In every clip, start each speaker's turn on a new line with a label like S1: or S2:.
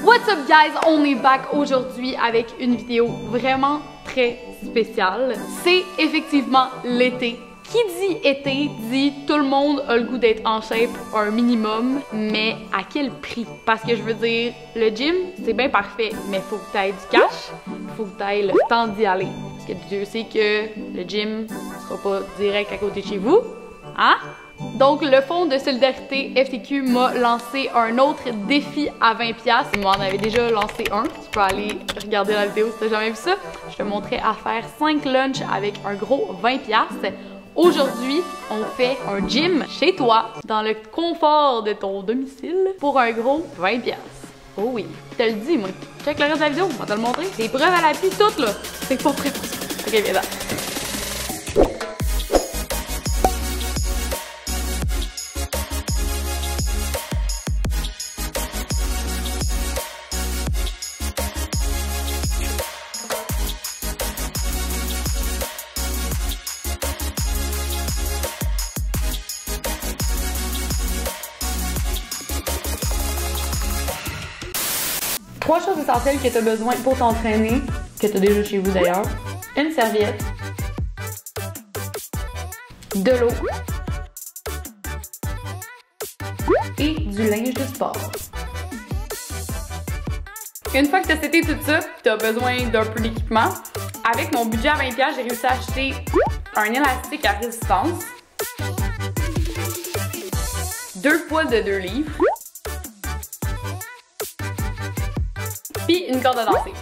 S1: What's up guys, on est back aujourd'hui avec une vidéo vraiment très spéciale. C'est effectivement l'été. Qui dit été dit tout le monde a le goût d'être en shape un minimum, mais à quel prix? Parce que je veux dire, le gym, c'est bien parfait, mais faut que tu aies du cash, faut que tu aies le temps d'y aller. Parce que Dieu sait que le gym ne sera pas direct à côté de chez vous, hein? Donc, le Fonds de solidarité FTQ m'a lancé un autre défi à 20$. Il m'en avait déjà lancé un. Tu peux aller regarder la vidéo si t'as jamais vu ça. Je te montrais à faire 5 lunchs avec un gros 20$. Aujourd'hui, on fait un gym chez toi, dans le confort de ton domicile, pour un gros 20$. Oh oui, je te le dis, moi. Check le reste de la vidéo, on va te le montrer. Des preuves à l'appui, toutes là. C'est pas prêt pour ça. Ok, viens là. Trois choses essentielles que tu as besoin pour t'entraîner, que tu as déjà chez vous d'ailleurs. Une serviette, de l'eau et du linge de sport. Une fois que tu as seté tout ça, tu as besoin d'un peu d'équipement. Avec mon budget à 20$, j'ai réussi à acheter un élastique à résistance, 2 poids de 2 livres, puis une corde à danser.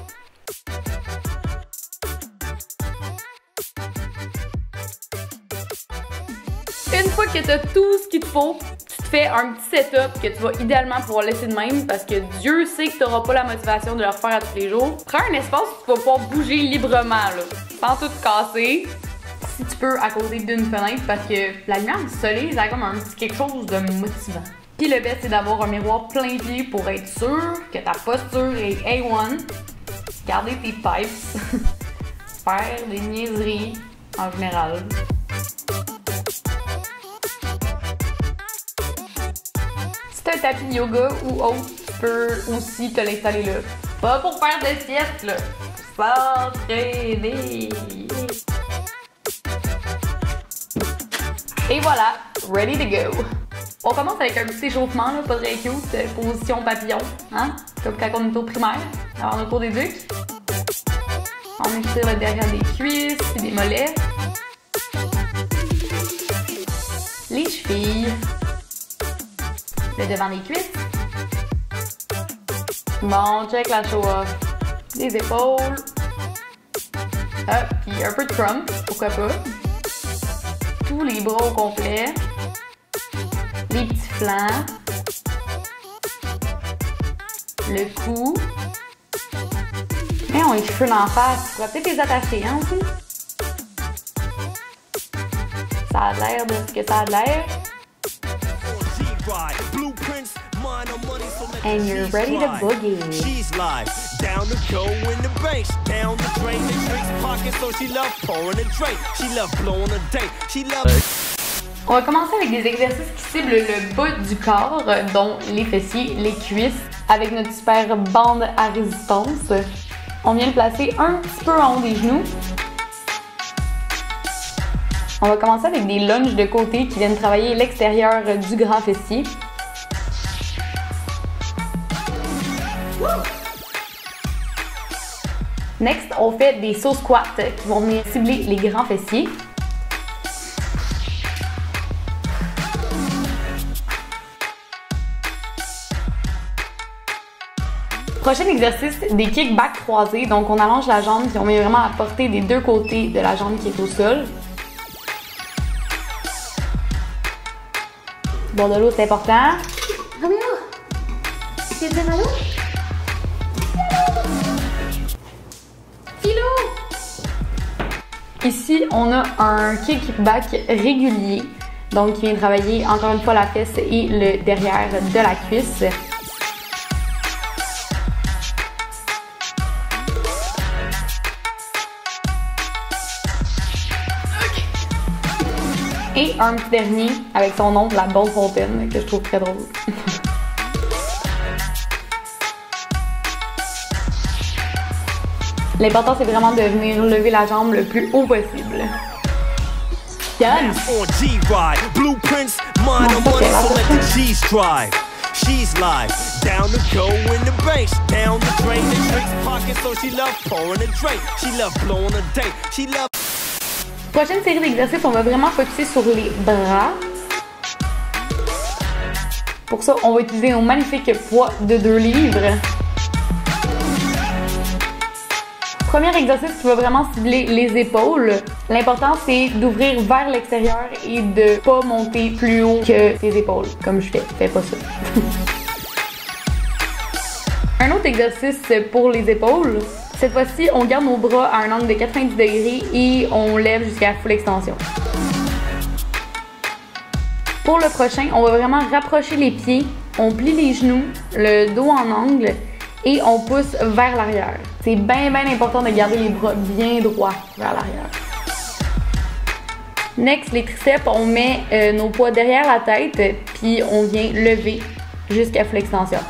S1: Une fois que tu as tout ce qu'il te faut, tu te fais un petit setup que tu vas idéalement pouvoir laisser de même parce que Dieu sait que tu n'auras pas la motivation de le refaire à tous les jours. Prends un espace où tu vas pouvoir bouger librement, là, sans tout casser. Si tu peux à côté d'une fenêtre parce que la lumière du soleil, ça a comme un petit quelque chose de motivant. Puis le best, c'est d'avoir un miroir plein pied pour être sûr que ta posture est A1. Garder tes pipes. Faire des niaiseries en général. Si t'as un tapis de yoga ou autre, tu peux aussi te l'installer là. Pas pour faire de sieste, là. Pour s'entraîner. Et voilà, ready to go. On commence avec un petit échauffement, là, pas très cute, position papillon, hein? Comme quand on est au primaire, avant le cours d'éduc. On étire le derrière des cuisses et des mollets. Les chevilles. Le devant des cuisses. Bon, check la show-off. Les épaules. Hop, puis un peu de crump, pourquoi pas. Tous les bras au complet. Les petits flancs, le cou. Et on les cheveux d'en face. Tu pourrais peut-être les attacher, hein, aussi? Ça a l'air de ce que ça a l'air. And you're ready to boogie. She's live, down the go in the bass, down the drain, the drinks pocket, so she love pouring a drink, she love blowing a date, she love. On va commencer avec des exercices qui ciblent le bas du corps, dont les fessiers, les cuisses, avec notre super bande à résistance. On vient le placer un petit peu en haut des genoux. On va commencer avec des lunges de côté qui viennent travailler l'extérieur du grand fessier. Next, on fait des sauts squats qui vont venir cibler les grands fessiers. Prochain exercice, des kickbacks croisés. Donc, on allonge la jambe puis on met vraiment à portée des deux côtés de la jambe qui est au sol. Boire de l'eau, c'est important.
S2: Roméo! Tu veux à l'eau? Philo!
S1: Ici, on a un kickback régulier. Donc, qui vient travailler encore une fois la fesse et le derrière de la cuisse. Et un petit dernier avec son nom, la bonne fontaine, que je trouve très drôle. L'important, c'est vraiment de venir lever la jambe le plus haut possible. Done!
S3: She's live, down the go in the base, down the drain, the drinks pocket, so she love pouring a drink, she love blowing a date, she love...
S1: Prochaine série d'exercices, on va vraiment focuser sur les bras. Pour ça, on va utiliser un magnifique poids de 2 livres. Premier exercice qui va vraiment cibler les épaules. L'important, c'est d'ouvrir vers l'extérieur et de pas monter plus haut que tes épaules, comme je fais. Fais pas ça. Un autre exercice pour les épaules. Cette fois-ci, on garde nos bras à un angle de 90 degrés et on lève jusqu'à full extension. Pour le prochain, on va vraiment rapprocher les pieds, on plie les genoux, le dos en angle et on pousse vers l'arrière. C'est bien important de garder les bras bien droits vers l'arrière. Next, les triceps, on met nos poids derrière la tête puis on vient lever jusqu'à full extension.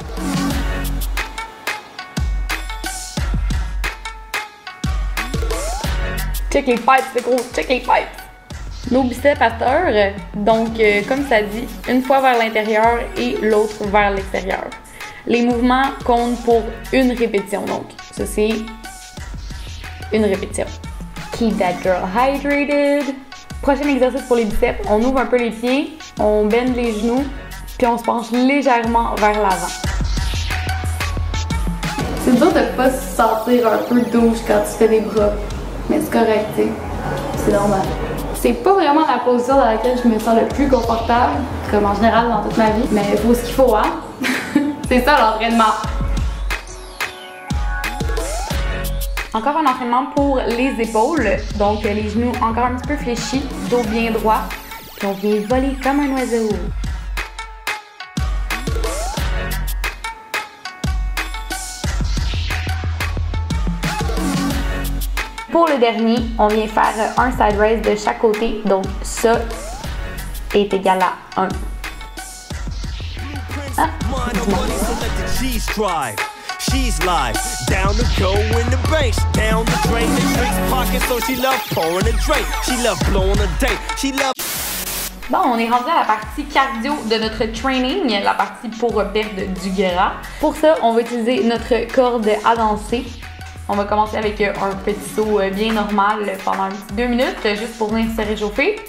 S1: Check les pipes, c'est gros, check les pipes! Nos biceps à terre, donc comme ça dit, une fois vers l'intérieur et l'autre vers l'extérieur. Les mouvements comptent pour une répétition, donc ça c'est une répétition. Keep that girl hydrated. Prochain exercice pour les biceps, on ouvre un peu les pieds, on bend les genoux, puis on se penche légèrement vers l'avant. C'est dur de pas se sentir un peu douche quand tu fais des bras, mais c'est correct, tu sais, c'est normal. C'est pas vraiment la position dans laquelle je me sens le plus confortable, comme en général dans toute ma vie, mais il faut ce qu'il faut, hein? C'est ça l'entraînement! Encore un entraînement pour les épaules, donc les genoux encore un petit peu fléchis, dos bien droit, puis on vient voler comme un oiseau. Pour le dernier, on vient faire un side raise de chaque côté, donc ça est égal à 1. Ah,
S3: She's live, down the go in the base, down the drain, the drinks pocket, so she love pouring a drink, she love blowing a date, she love...
S1: Bon, on est rendu à la partie cardio de notre training, la partie pour perdre du gras. Pour ça, on va utiliser notre corde à danser. On va commencer avec un petit saut bien normal pendant un petit 2 minutes, juste pour venir se réchauffer.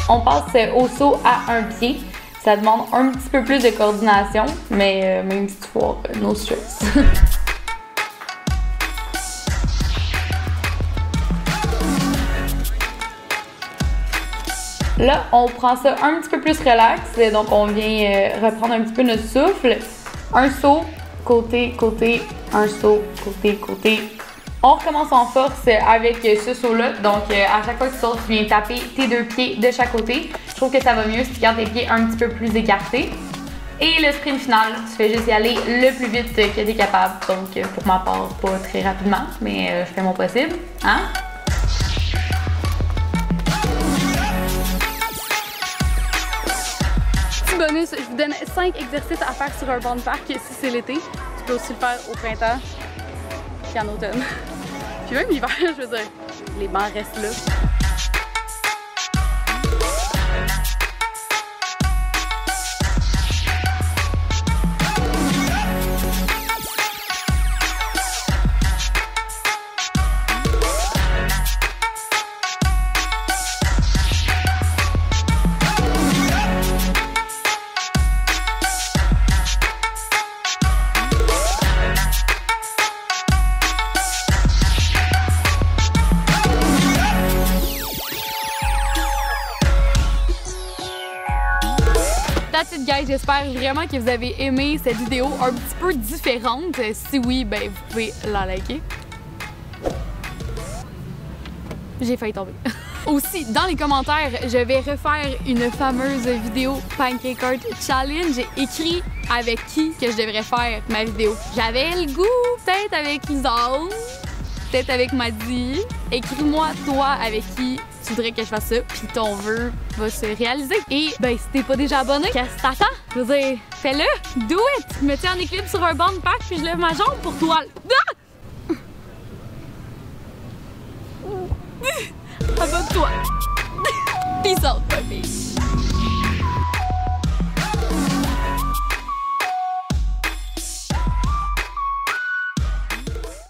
S1: On passe au saut à un pied. Ça demande un petit peu plus de coordination, mais même si tu vois, no stress. Là, on prend ça un petit peu plus relax, donc on vient reprendre un petit peu notre souffle. Un saut, côté, côté, un saut, côté, côté. On recommence en force avec ce saut-là, donc à chaque fois que tu sautes, tu viens taper tes 2 pieds de chaque côté. Je trouve que ça va mieux si tu gardes tes pieds un petit peu plus écartés. Et le sprint final, tu fais juste y aller le plus vite que tu es capable. Donc pour ma part, pas très rapidement, mais je fais mon possible. Hein? Petit bonus, je vous donne 5 exercices à faire sur un banc de parc si c'est l'été. Tu peux aussi le faire au printemps et en automne. Puis même l'hiver, je veux dire, les bancs restent là. That's it guys, j'espère vraiment que vous avez aimé cette vidéo un petit peu différente. Si oui, ben vous pouvez la liker. J'ai failli tomber. Aussi, dans les commentaires, je vais refaire une fameuse vidéo Pancake Art Challenge. Écrit avec qui que je devrais faire ma vidéo. J'avais le goût, peut-être avec Lisanne, peut-être avec Maddy. Écris-moi toi avec qui tu voudrais que je fasse ça, puis ton vœu va se réaliser. Et ben, si t'es pas déjà abonné, qu'est-ce que t'attends? Je veux dire, fais-le, do it! Je me tiens en équilibre sur un banc de pack, puis je lève ma jambe pour toi. Ah! Abonne-toi! Peace out, baby!